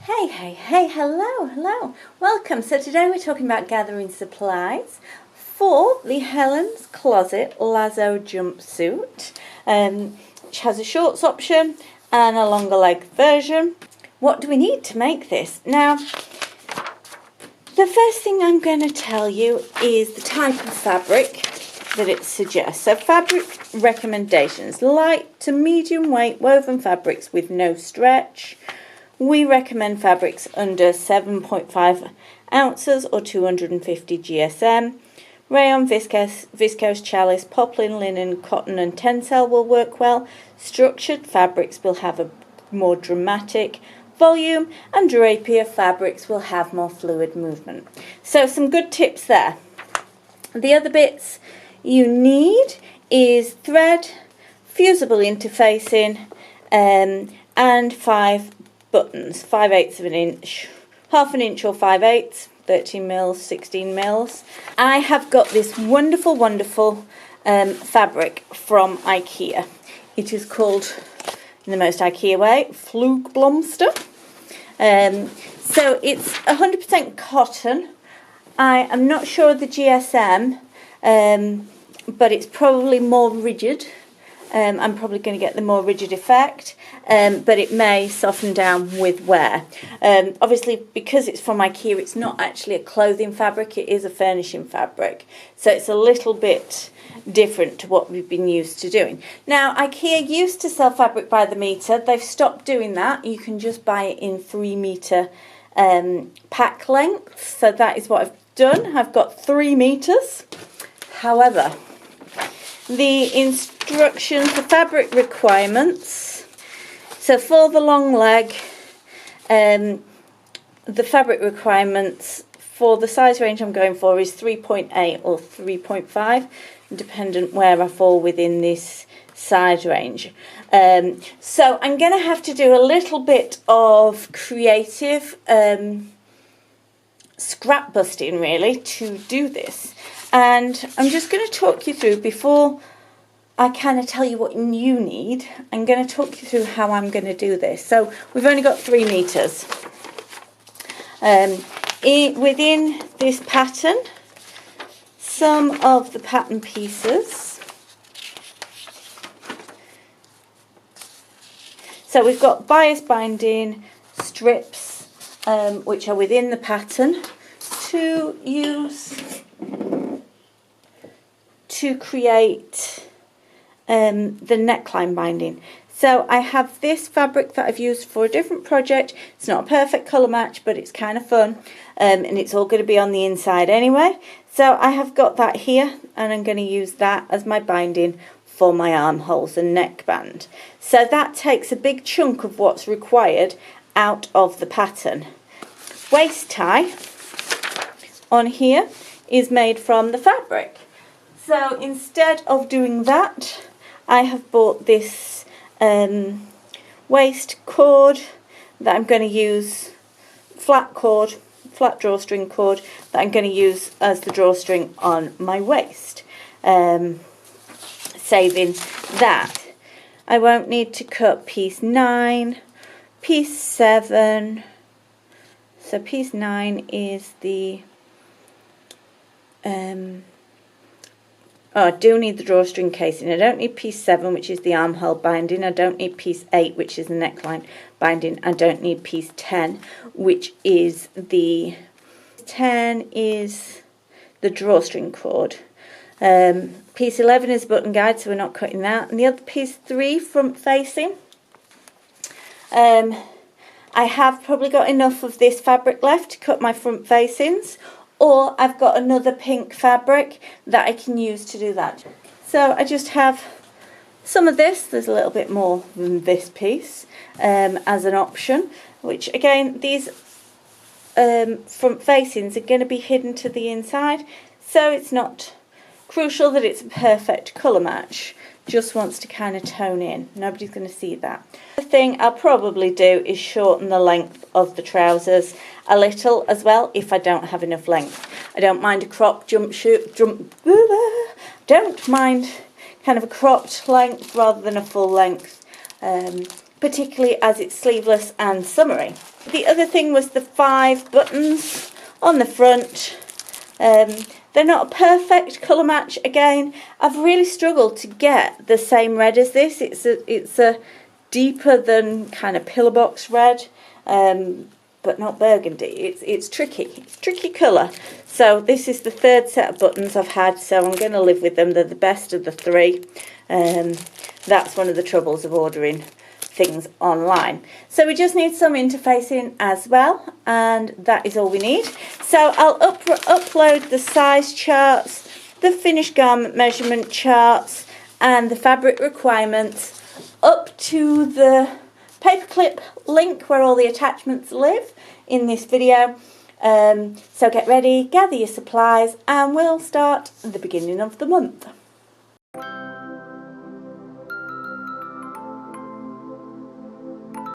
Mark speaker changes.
Speaker 1: Hey, hello. Welcome. So today we're talking about gathering supplies for the Helen's Closet Lazo jumpsuit, which has a shorts option and a longer leg version. What do we need to make this? Now, the first thing I'm going to tell you is the type of fabric that it suggests. So fabric recommendations: light to medium weight woven fabrics with no stretch. We recommend fabrics under 7.5 ounces or 250 GSM. Rayon, viscose, chalice, poplin, linen, cotton and tencel will work well. Structured fabrics will have a more dramatic volume, and drapier fabrics will have more fluid movement. So some good tips there. The other bits you need is thread, fusible interfacing, and 5 buttons, 5/8 of an inch, half an inch or 5/8, 13 mils, 16 mils. I have got this wonderful fabric from IKEA. It is called, in the most IKEA way, Flugblomster. So it's 100% cotton. I am not sure of the GSM, but it's probably more rigid. I'm probably going to get the more rigid effect, but it may soften down with wear. Obviously, because it's from IKEA, it's not actually a clothing fabric, it is a furnishing fabric. So it's a little bit different to what we've been used to doing. Now, IKEA used to sell fabric by the metre. They've stopped doing that. You can just buy it in 3 metre pack lengths. So that is what I've done. I've got 3 meters. However, the instructions, the fabric requirements. So for the long leg, the fabric requirements for the size range I'm going for is 3.8 or 3.5, dependent where I fall within this size range. So I'm going to have to do a little bit of creative scrap busting really to do this. And I'm just going to talk you through, before I kind of tell you what you need, I'm going to talk you through how I'm going to do this. So we've only got 3 meters. Within this pattern, some of the pattern pieces. So we've got bias binding strips, which are within the pattern, to use to create the neckline binding. So I have this fabric that I've used for a different project. It's not a perfect colour match, but it's kind of fun, and it's all going to be on the inside anyway. So I have got that here, and I'm going to use that as my binding for my armholes and neckband. So that takes a big chunk of what's required out of the pattern. Waist tie on here is made from the fabric. So instead of doing that, I have bought this waist cord that I'm going to use, flat drawstring cord that I'm going to use as the drawstring on my waist, saving that. I won't need to cut piece 9, piece 7. So piece 9 is the I do need the drawstring casing. I don't need piece 7, which is the armhole binding. I don't need piece 8, which is the neckline binding. I don't need piece 10, which is the 10 is the drawstring cord. Piece 11 is button guide, so we're not cutting that. And the other piece 3, front facing. I have probably got enough of this fabric left to cut my front facings, or I've got another pink fabric that I can use to do that. So I just have some of this. There's a little bit more than this piece as an option, which again, these front facings are going to be hidden to the inside, so it's not crucial that it's a perfect colour match. Just wants to kind of tone in. Nobody's going to see that. The thing I'll probably do is shorten the length of the trousers a little as well if I don't have enough length. I don't mind a cropped don't mind kind of a cropped length rather than a full length particularly as it's sleeveless and summery. The other thing was the 5 buttons on the front. They're not a perfect colour match again. I've really struggled to get the same red as this. It's a deeper than kind of pillar box red, but not burgundy. It's tricky. It's tricky colour. So this is the 3rd set of buttons I've had, so I'm going to live with them. They're the best of the 3. That's one of the troubles of ordering things online. So we just need some interfacing as well, and that is all we need. So I'll upload the size charts, the finished garment measurement charts, and the fabric requirements up to the paperclip link where all the attachments live in this video. So get ready, gather your supplies, and we'll start at the beginning of the month.